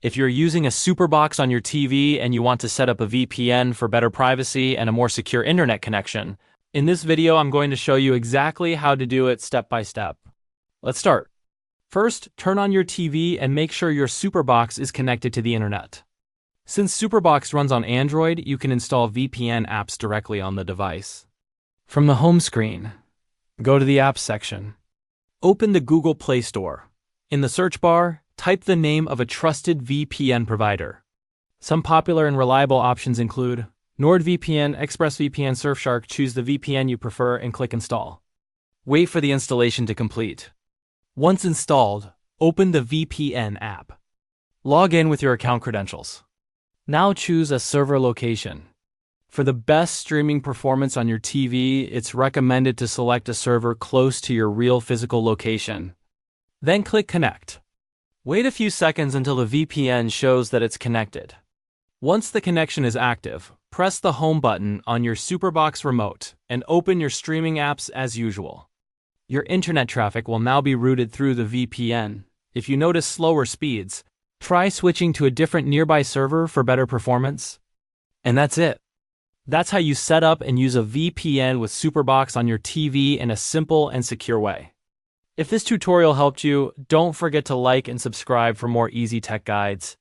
If you're using a Superbox on your TV and you want to set up a VPN for better privacy and a more secure internet connection, in this video I'm going to show you exactly how to do it step by step. Let's start. First, turn on your TV and make sure your Superbox is connected to the internet. Since Superbox runs on Android, you can install VPN apps directly on the device. From the home screen, go to the Apps section. Open the Google Play Store. In the search bar, type the name of a trusted VPN provider. Some popular and reliable options include NordVPN, ExpressVPN, Surfshark. Choose the VPN you prefer and click Install. Wait for the installation to complete. Once installed, open the VPN app. Log in with your account credentials. Now choose a server location. For the best streaming performance on your TV, it's recommended to select a server close to your real physical location. Then click Connect. Wait a few seconds until the VPN shows that it's connected. Once the connection is active, press the Home button on your Superbox remote and open your streaming apps as usual. Your internet traffic will now be routed through the VPN. If you notice slower speeds, try switching to a different nearby server for better performance. And that's it. That's how you set up and use a VPN with Superbox on your TV in a simple and secure way. If this tutorial helped you, don't forget to like and subscribe for more easy tech guides.